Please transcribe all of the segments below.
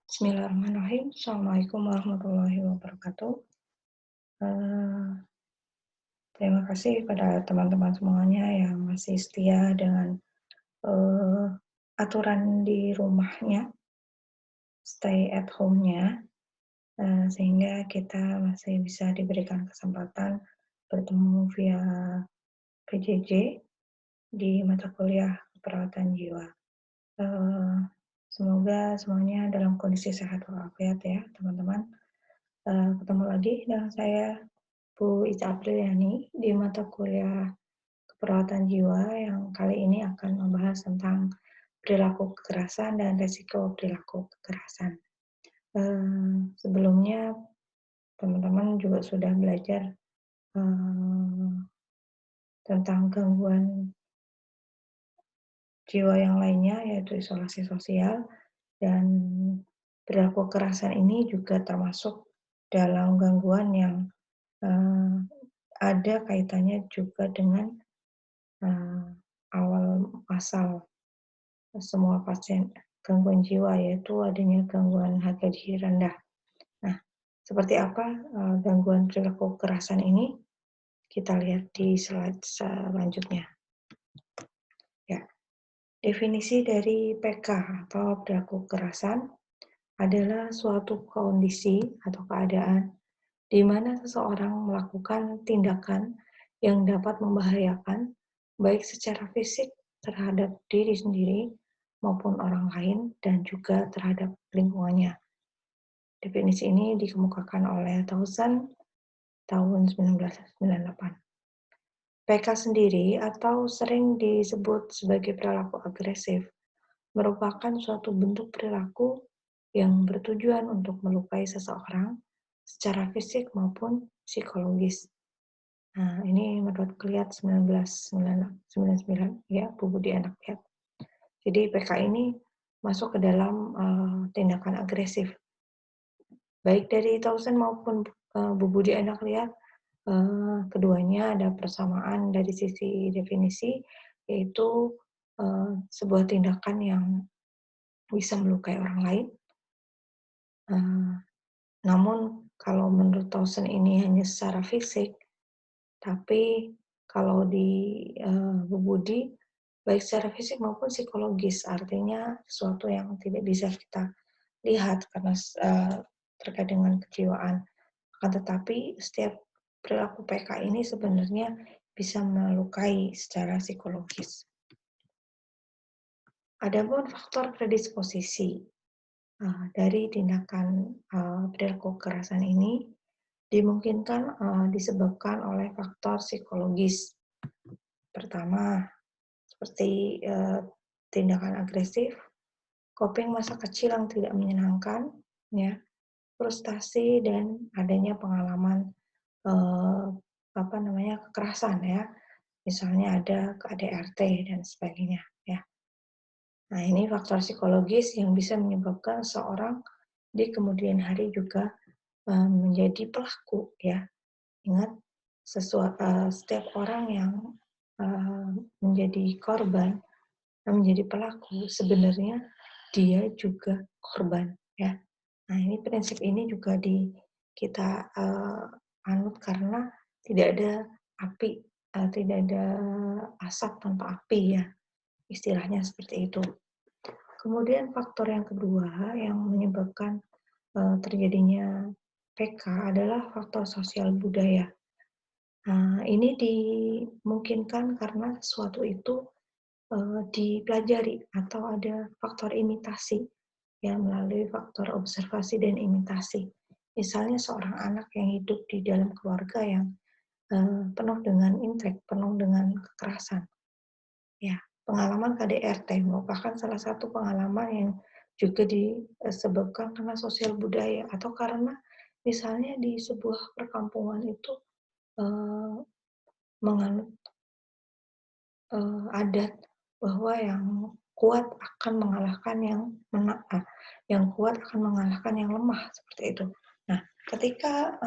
Bismillahirrahmanirrahim. Assalamualaikum warahmatullahi wabarakatuh. Eee, Terima kasih pada teman-teman semuanya yang masih setia dengan, eee, aturan di rumahnya, stay at home-nya, sehingga kita masih bisa diberikan kesempatan bertemu via PJJ di mata kuliah keperawatan jiwa. Eee, Semoga semuanya dalam kondisi sehat walafiat ya, teman-teman. Ketemu lagi dengan saya Bu Ica Apriliani di mata kuliah keperawatan jiwa yang kali ini akan membahas tentang perilaku kekerasan dan resiko perilaku kekerasan. Sebelumnya teman-teman juga sudah belajar eee, tentang gangguan jiwa yang lainnya yaitu isolasi sosial dan perilaku kekerasan ini juga termasuk dalam gangguan yang eee, ada kaitannya juga dengan Eee, awal asal semua pasien gangguan jiwa, yaitu adanya gangguan harga diri rendah. Nah, seperti apa, gangguan perilaku kekerasan ini? Kita lihat di slide selanjutnya. Ya, definisi dari PK atau perilaku kekerasan adalah suatu kondisi atau keadaan di mana seseorang melakukan tindakan yang dapat membahayakan baik secara fisik terhadap diri sendiri maupun orang lain dan juga terhadap lingkungannya. Definisi ini dikemukakan oleh Towson tahun 1998. PK sendiri atau sering disebut sebagai perilaku agresif merupakan suatu bentuk perilaku yang bertujuan untuk melukai seseorang secara fisik maupun psikologis. Nah, ini menurut Kliat 1999 ya, Bu Budi Anak Lihat. Jadi PK ini masuk ke dalam tindakan agresif. Baik dari Tausen maupun Bu Budi Anak Lihat, keduanya ada persamaan dari sisi definisi, yaitu sebuah tindakan yang bisa melukai orang lain. Namun kalau menurut Tausen ini hanya secara fisik, tapi kalau di Bu Budi, baik secara fisik maupun psikologis, artinya sesuatu yang tidak bisa kita lihat karena terkait dengan kejiwaan. Akan tetapi setiap perilaku PK ini sebenarnya bisa melukai secara psikologis. Adapun faktor predisposisi dari tindakan perilaku kekerasan ini dimungkinkan disebabkan oleh faktor psikologis. Pertama, seperti tindakan agresif, coping masa kecil yang tidak menyenangkan, ya, frustasi dan adanya pengalaman kekerasan ya, misalnya ada KDRT dan sebagainya ya. Nah ini faktor psikologis yang bisa menyebabkan seorang di kemudian hari juga menjadi pelaku ya. Ingat setiap orang yang menjadi korban, menjadi pelaku, sebenarnya dia juga korban ya. Nah ini prinsip ini juga kita anut karena tidak ada api, tidak ada asap tanpa api ya, istilahnya seperti itu. Kemudian faktor yang kedua yang menyebabkan terjadinya PK adalah faktor sosial budaya. Nah, ini dimungkinkan karena sesuatu itu dipelajari atau ada faktor imitasi ya melalui faktor observasi dan imitasi. Misalnya seorang anak yang hidup di dalam keluarga yang penuh dengan intrik, penuh dengan kekerasan. Ya, pengalaman KDRT merupakan salah satu pengalaman yang juga disebabkan karena sosial budaya atau karena misalnya di sebuah perkampungan itu eh, menganut adat bahwa yang kuat akan mengalahkan yang kuat akan mengalahkan yang lemah seperti itu. Nah, ketika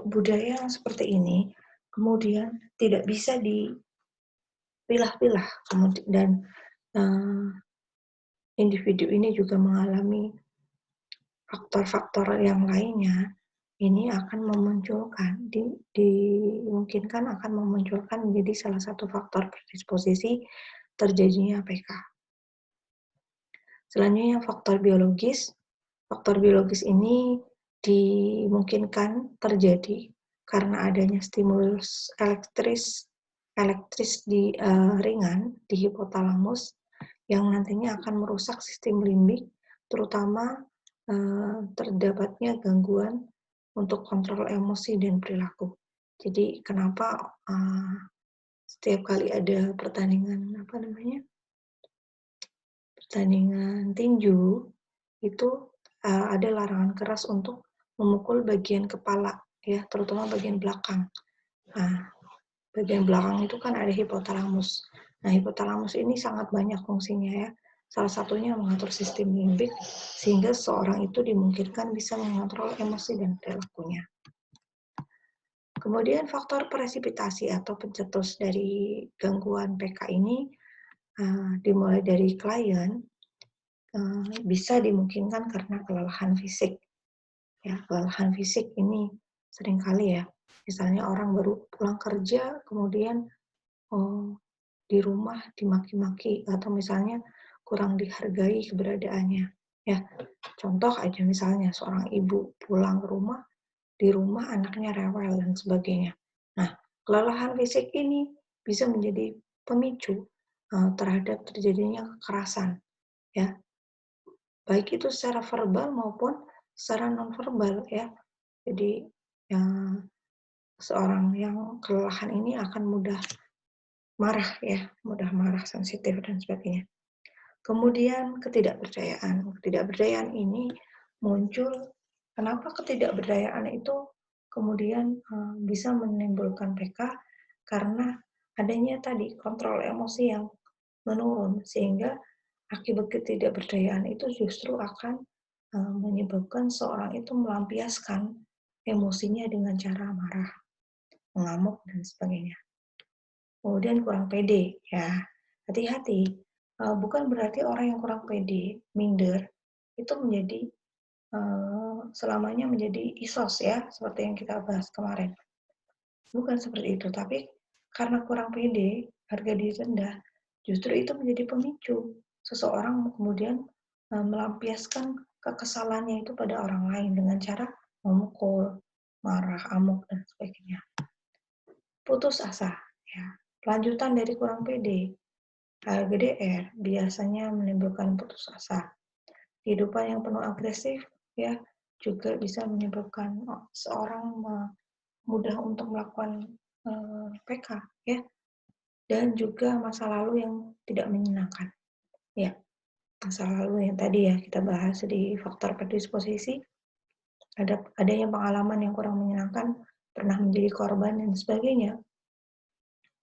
budaya yang seperti ini kemudian tidak bisa dipilah-pilah dan individu ini juga mengalami faktor-faktor yang lainnya, ini akan memunculkan, dimungkinkan akan memunculkan menjadi salah satu faktor predisposisi terjadinya PK. Selanjutnya faktor biologis. Faktor biologis ini dimungkinkan terjadi karena adanya stimulus elektris di ringan di hipotalamus yang nantinya akan merusak sistem limbik, terutama terdapatnya gangguan untuk kontrol emosi dan perilaku. Jadi kenapa setiap kali ada pertandingan pertandingan tinju itu ada larangan keras untuk memukul bagian kepala, ya, terutama bagian belakang. Nah, bagian belakang itu kan ada hipotalamus. Nah, hipotalamus ini sangat banyak fungsinya, ya. Salah satunya mengatur sistem limbik, sehingga seorang itu dimungkinkan bisa mengontrol emosi dan perilakunya. Kemudian faktor presipitasi atau pencetus dari gangguan PK ini dimulai dari klien, bisa dimungkinkan karena kelelahan fisik. Ya, kelelahan fisik ini seringkali ya, misalnya orang baru pulang kerja, kemudian di rumah dimaki-maki, atau misalnya kurang dihargai keberadaannya. Ya, contoh aja misalnya seorang ibu pulang ke rumah, di rumah anaknya rewel dan sebagainya. Nah, kelelahan fisik ini bisa menjadi pemicu terhadap terjadinya kekerasan, ya, baik itu secara verbal maupun secara nonverbal, ya. Jadi seorang yang kelelahan ini akan mudah marah, ya, mudah marah, sensitif dan sebagainya. Kemudian ketidakpercayaan. Ketidakpercayaan ini muncul, kenapa ketidakberdayaan itu kemudian bisa menimbulkan PK, karena adanya tadi kontrol emosi yang menurun, sehingga akibat ketidakberdayaan itu justru akan menyebabkan seorang itu melampiaskan emosinya dengan cara marah, mengamuk, dan sebagainya. Kemudian kurang pede, ya. Hati-hati, bukan berarti orang yang kurang pede, minder, itu menjadi selamanya menjadi isos, ya, seperti yang kita bahas kemarin. Bukan seperti itu, tapi karena kurang pede, harga diri rendah, justru itu menjadi pemicu seseorang kemudian melampiaskan kekesalannya itu pada orang lain dengan cara memukul, marah, amuk, dan sebagainya. Putus asa, ya. Lanjutan dari kurang pede, HGDR biasanya menimbulkan putus asa. Kehidupan yang penuh agresif, ya, juga bisa menyebabkan seorang mudah untuk melakukan PK, ya, dan juga masa lalu yang tidak menyenangkan, ya. Masa lalu yang tadi ya kita bahas di faktor predisposisi, adanya pengalaman yang kurang menyenangkan, pernah menjadi korban dan sebagainya,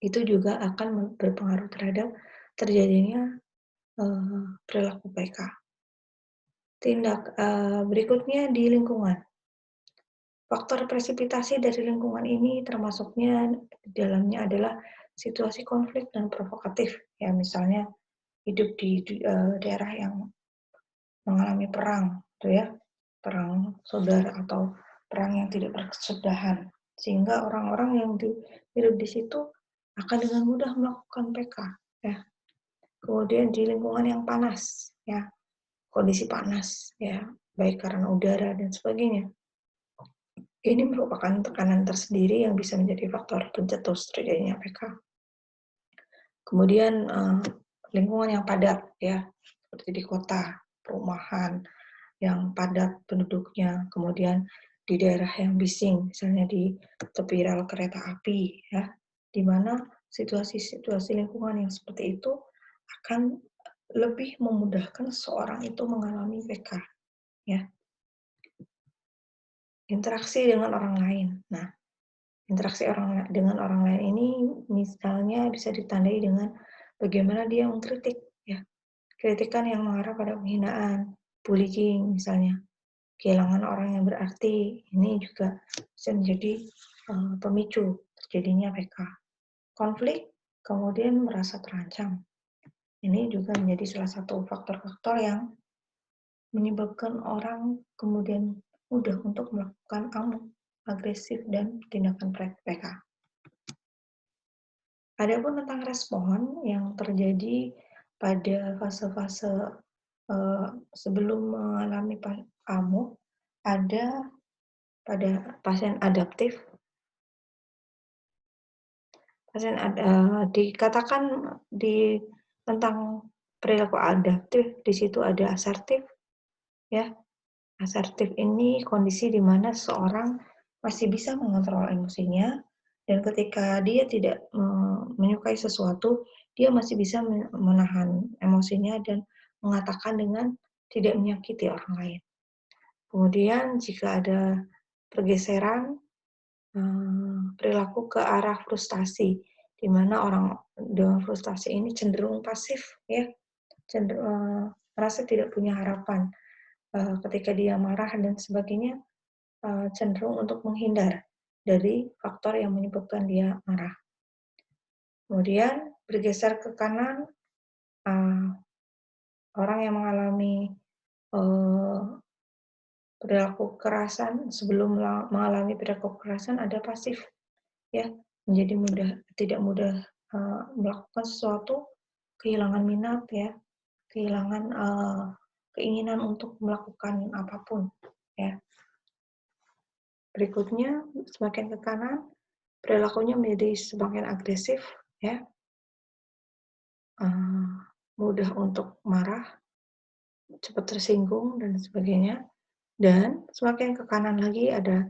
itu juga akan berpengaruh terhadap terjadinya perilaku PK. Berikutnya di lingkungan. Faktor presipitasi dari lingkungan ini termasuknya di dalamnya adalah situasi konflik dan provokatif. Ya, misalnya hidup di daerah yang mengalami perang, gitu ya, perang saudara atau perang yang tidak berkesudahan, sehingga orang-orang yang hidup di situ akan dengan mudah melakukan PK. Ya. Kemudian di lingkungan yang panas, ya, kondisi panas, ya, baik karena udara dan sebagainya. Ini merupakan tekanan tersendiri yang bisa menjadi faktor pencetus terjadinya PK. Kemudian lingkungan yang padat, ya, seperti di kota, perumahan yang padat penduduknya, kemudian di daerah yang bising, misalnya di tepi rel kereta api, ya, di mana situasi-situasi lingkungan yang seperti itu akan lebih memudahkan seorang itu mengalami PK, ya. Interaksi dengan orang lain. Nah, interaksi dengan orang lain ini misalnya bisa ditandai dengan bagaimana dia mengkritik, ya. Kritikan yang mengarah pada penghinaan, bullying misalnya, kehilangan orang yang berarti, ini juga bisa menjadi pemicu terjadinya PK. Konflik, kemudian merasa terancam. Ini juga menjadi salah satu faktor-faktor yang menyebabkan orang kemudian mudah untuk melakukan amuk, agresif, dan tindakan PK. Adapun tentang respon yang terjadi pada fase-fase sebelum mengalami amuk, ada pada pasien adaptif. Pasien dikatakan di tentang perilaku adaptif, di situ ada asertif, ya. Asertif ini kondisi di mana seseorang masih bisa mengontrol emosinya, dan ketika dia tidak menyukai sesuatu, dia masih bisa menahan emosinya dan mengatakan dengan tidak menyakiti orang lain. Kemudian jika ada pergeseran perilaku ke arah frustasi, di mana orang dengan frustasi ini cenderung pasif, ya, cenderung merasa tidak punya harapan. Ketika dia marah dan sebagainya, cenderung untuk menghindar dari faktor yang menyebabkan dia marah. Kemudian bergeser ke kanan, orang yang mengalami perilaku kekerasan, sebelum mengalami perilaku kekerasan ada pasif, ya, menjadi tidak mudah melakukan sesuatu, kehilangan minat, ya, kehilangan keinginan untuk melakukan apapun, ya. Berikutnya, semakin ke kanan, perilakunya menjadi semakin agresif, ya, mudah untuk marah, cepat tersinggung, dan sebagainya. Dan semakin ke kanan lagi ada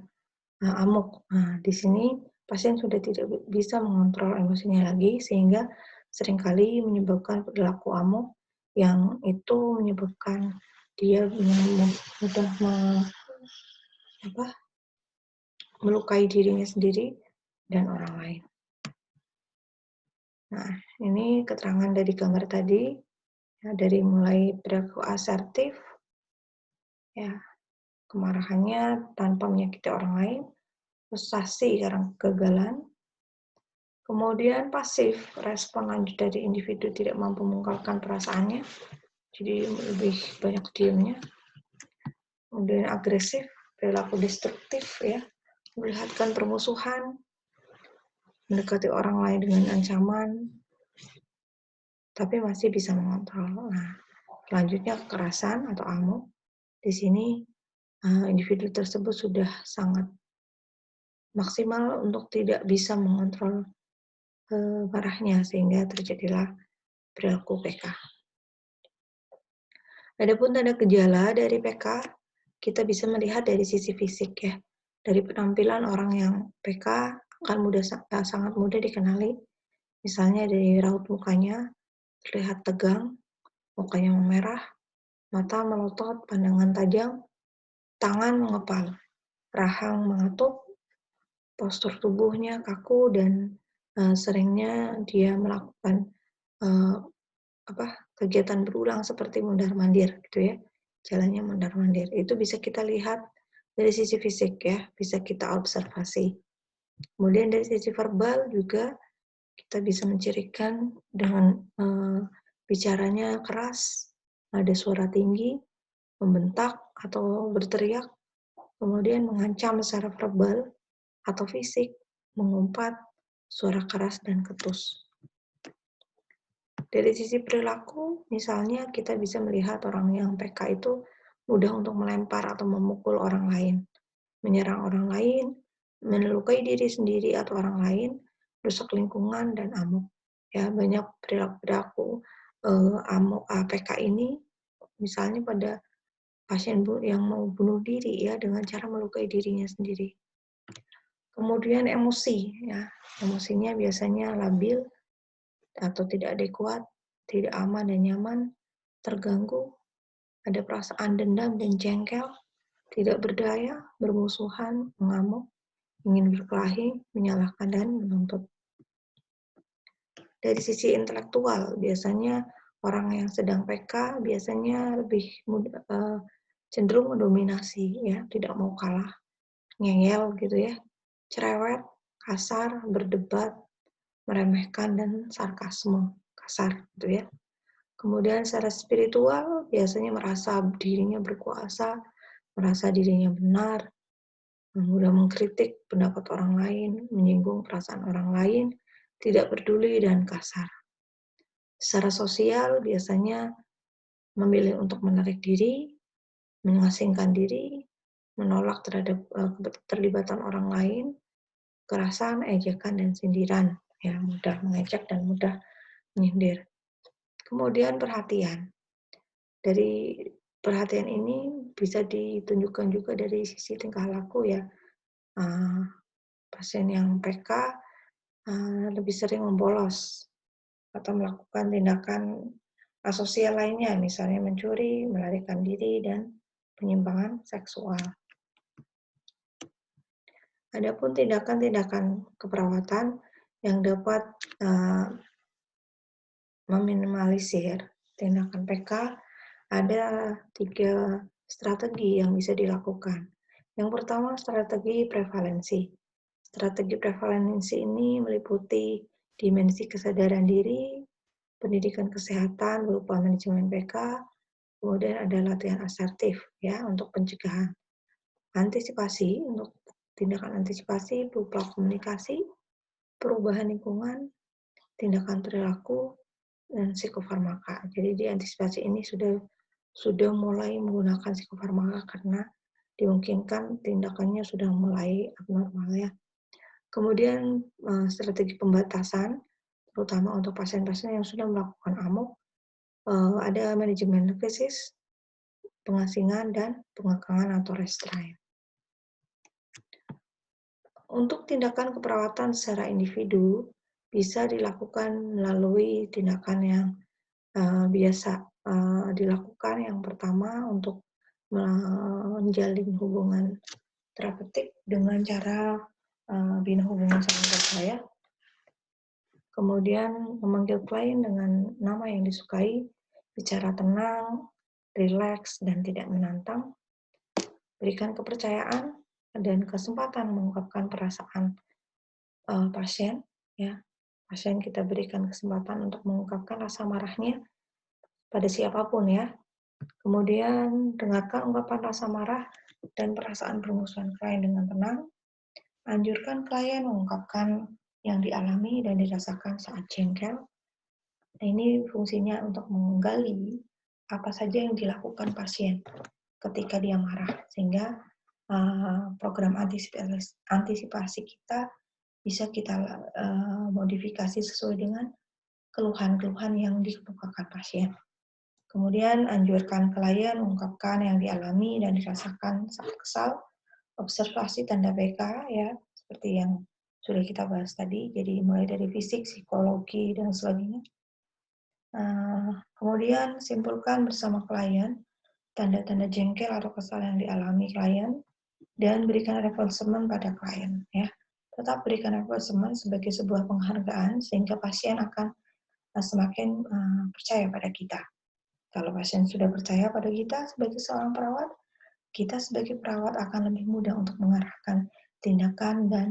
amuk. Nah, di sini pasien sudah tidak bisa mengontrol emosinya lagi, sehingga seringkali menyebabkan perilaku amuk yang itu menyebabkan dia mudah melukai dirinya sendiri dan orang lain. Nah, ini keterangan dari gambar tadi, ya, dari mulai perilaku asertif, ya, kemarahannya tanpa menyakiti orang lain, frustasi karena kegagalan, kemudian pasif, respon lanjut dari individu tidak mampu mengungkapkan perasaannya, jadi lebih banyak diamnya. Kemudian agresif, perilaku destruktif, ya, melihatkan permusuhan, mendekati orang lain dengan ancaman, tapi masih bisa mengontrol. Nah, selanjutnya kekerasan atau amuk. Di sini individu tersebut sudah sangat maksimal untuk tidak bisa mengontrol marahnya, sehingga terjadilah perilaku PK. Adapun tanda gejala dari PK, kita bisa melihat dari sisi fisik, ya. Dari penampilan orang yang PK akan sangat mudah dikenali. Misalnya dari raut mukanya terlihat tegang, mukanya memerah, mata melotot, pandangan tajam, tangan mengepal, rahang mengatuk, postur tubuhnya kaku, dan seringnya dia melakukan kegiatan berulang seperti mundar-mandir, gitu ya. Jalannya mundar-mandir. Itu bisa kita lihat dari sisi fisik, ya, bisa kita observasi. Kemudian dari sisi verbal juga kita bisa mencirikan dengan bicaranya keras, ada suara tinggi, membentak atau berteriak, kemudian mengancam secara verbal atau fisik, mengumpat, suara keras dan ketus. Dari sisi perilaku, misalnya kita bisa melihat orang yang PK itu mudah untuk melempar atau memukul orang lain, menyerang orang lain, melukai diri sendiri atau orang lain, rusak lingkungan, dan amuk. Ya, banyak perilaku amuk PK ini, misalnya pada pasien yang mau bunuh diri, ya, dengan cara melukai dirinya sendiri. Kemudian emosi, ya, emosinya biasanya labil atau tidak adekuat, tidak aman dan nyaman, terganggu, ada perasaan dendam dan jengkel, tidak berdaya, bermusuhan, mengamuk, ingin berkelahi, menyalahkan, dan menuntut. Dari sisi intelektual, biasanya orang yang sedang PK biasanya lebih cenderung mendominasi, ya, tidak mau kalah, ngeyel gitu, ya, cerewet, kasar, berdebat, meremehkan, dan sarkasme, kasar gitu, ya. Kemudian secara spiritual biasanya merasa dirinya berkuasa, merasa dirinya benar, mudah mengkritik pendapat orang lain, menyinggung perasaan orang lain, tidak peduli dan kasar. Secara sosial biasanya memilih untuk menarik diri, mengasingkan diri, menolak terhadap keterlibatan orang lain, kekerasan, ejekan, dan sindiran. Ya, mudah mengejek dan mudah menyindir. Kemudian perhatian. Dari perhatian ini bisa ditunjukkan juga dari sisi tingkah laku ya. Pasien yang PK lebih sering membolos atau melakukan tindakan asosial lainnya, misalnya mencuri, melarikan diri, dan penyimpangan seksual. Adapun tindakan-tindakan keperawatan yang dapat meminimalisir tindakan PK, ada 3 strategi yang bisa dilakukan. Yang pertama, strategi prevalensi. Strategi prevalensi ini meliputi dimensi kesadaran diri, pendidikan kesehatan berupa manajemen PK, kemudian ada latihan asertif ya untuk pencegahan. Antisipasi untuk tindakan antisipasi berupa komunikasi, perubahan lingkungan, tindakan perilaku, dan psikofarmaka. Jadi di antisipasi ini sudah mulai menggunakan psikofarmaka karena dimungkinkan tindakannya sudah mulai abnormal ya. Kemudian strategi pembatasan, terutama untuk pasien-pasien yang sudah melakukan AMOK, ada manajemen krisis, pengasingan, dan pengekangan atau restraint. Untuk tindakan keperawatan secara individu, bisa dilakukan melalui tindakan yang biasa dilakukan. Yang pertama, untuk menjalin hubungan terapeutik dengan cara bina hubungan sama saya. Kemudian memanggil klien dengan nama yang disukai, bicara tenang, rileks, dan tidak menantang. Berikan kepercayaan dan kesempatan mengungkapkan perasaan pasien. Ya, pasien kita berikan kesempatan untuk mengungkapkan rasa marahnya pada siapapun ya. Kemudian dengarkan ungkapan rasa marah dan perasaan permusuhan klien dengan tenang. Anjurkan klien mengungkapkan yang dialami dan dirasakan saat jengkel. Nah, ini fungsinya untuk menggali apa saja yang dilakukan pasien ketika dia marah, sehingga program antisipasi kita bisa kita modifikasi sesuai dengan keluhan-keluhan yang dikemukakan pasien. Kemudian anjurkan klien mengungkapkan yang dialami dan dirasakan saat kesal, observasi tanda PK ya, seperti yang sudah kita bahas tadi, jadi mulai dari fisik, psikologi, dan sebagainya. Kemudian simpulkan bersama klien tanda-tanda jengkel atau kesal yang dialami klien dan berikan reinforcement pada klien ya. Tetap berikan reinforcement sebagai sebuah penghargaan sehingga pasien akan semakin percaya pada kita. Kalau pasien sudah percaya pada kita sebagai seorang perawat, kita sebagai perawat akan lebih mudah untuk mengarahkan tindakan dan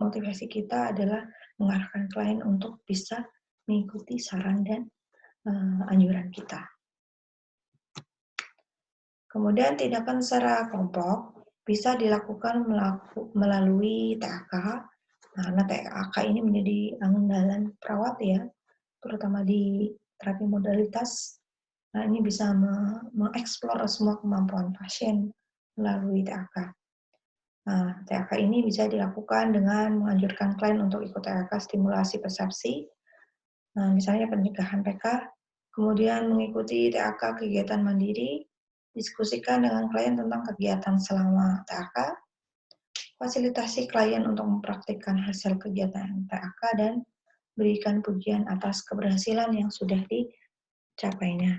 motivasi kita adalah mengarahkan klien untuk bisa mengikuti saran dan anjuran kita. Kemudian tindakan secara kelompok bisa dilakukan melalui TAK, karena TAK ini menjadi andalan perawat ya, terutama di terapi modalitas. Nah, ini bisa mengeksplor semua kemampuan pasien melalui TAK. Nah, TAK ini bisa dilakukan dengan menganjurkan klien untuk ikut TAK stimulasi persepsi, misalnya pencegahan PK, kemudian mengikuti TAK kegiatan mandiri, diskusikan dengan klien tentang kegiatan selama TAK, fasilitasi klien untuk mempraktikkan hasil kegiatan TAK, dan berikan pujian atas keberhasilan yang sudah dicapainya.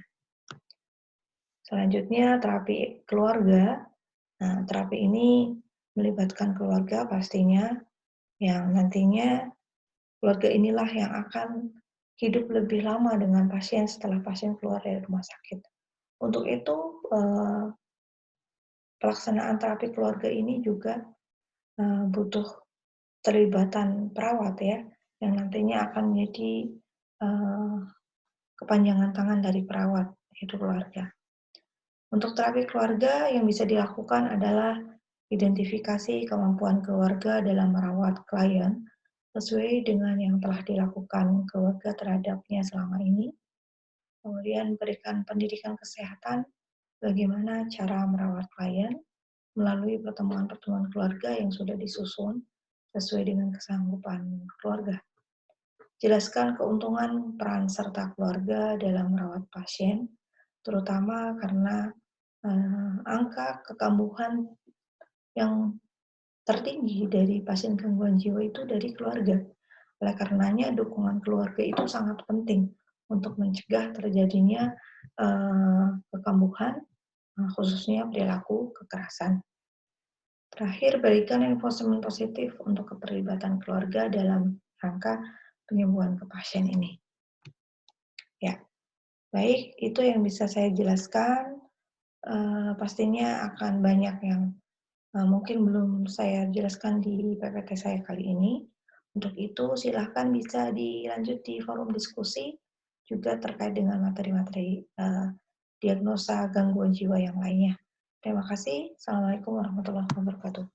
Selanjutnya, terapi keluarga. Nah, terapi ini melibatkan keluarga pastinya, yang nantinya keluarga inilah yang akan hidup lebih lama dengan pasien setelah pasien keluar dari rumah sakit. Untuk itu, pelaksanaan terapi keluarga ini juga butuh terlibatan perawat ya, yang nantinya akan menjadi kepanjangan tangan dari perawat, yaitu keluarga. Untuk terapi keluarga yang bisa dilakukan adalah identifikasi kemampuan keluarga dalam merawat klien sesuai dengan yang telah dilakukan keluarga terhadapnya selama ini, kemudian berikan pendidikan kesehatan bagaimana cara merawat klien melalui pertemuan-pertemuan keluarga yang sudah disusun sesuai dengan kesanggupan keluarga. Jelaskan keuntungan peran serta keluarga dalam merawat pasien, terutama karena angka kekambuhan yang tertinggi dari pasien gangguan jiwa itu dari keluarga. Oleh karenanya dukungan keluarga itu sangat penting untuk mencegah terjadinya kekambuhan, khususnya perilaku kekerasan. Terakhir, berikan enforcement positif untuk keterlibatan keluarga dalam rangka penyembuhan ke pasien ini. Ya, baik, itu yang bisa saya jelaskan. Pastinya akan banyak yang mungkin belum saya jelaskan di PPT saya kali ini. Untuk itu, silahkan bisa dilanjut di forum diskusi, juga terkait dengan materi-materi diagnosa gangguan jiwa yang lainnya. Terima kasih. Assalamualaikum warahmatullahi wabarakatuh.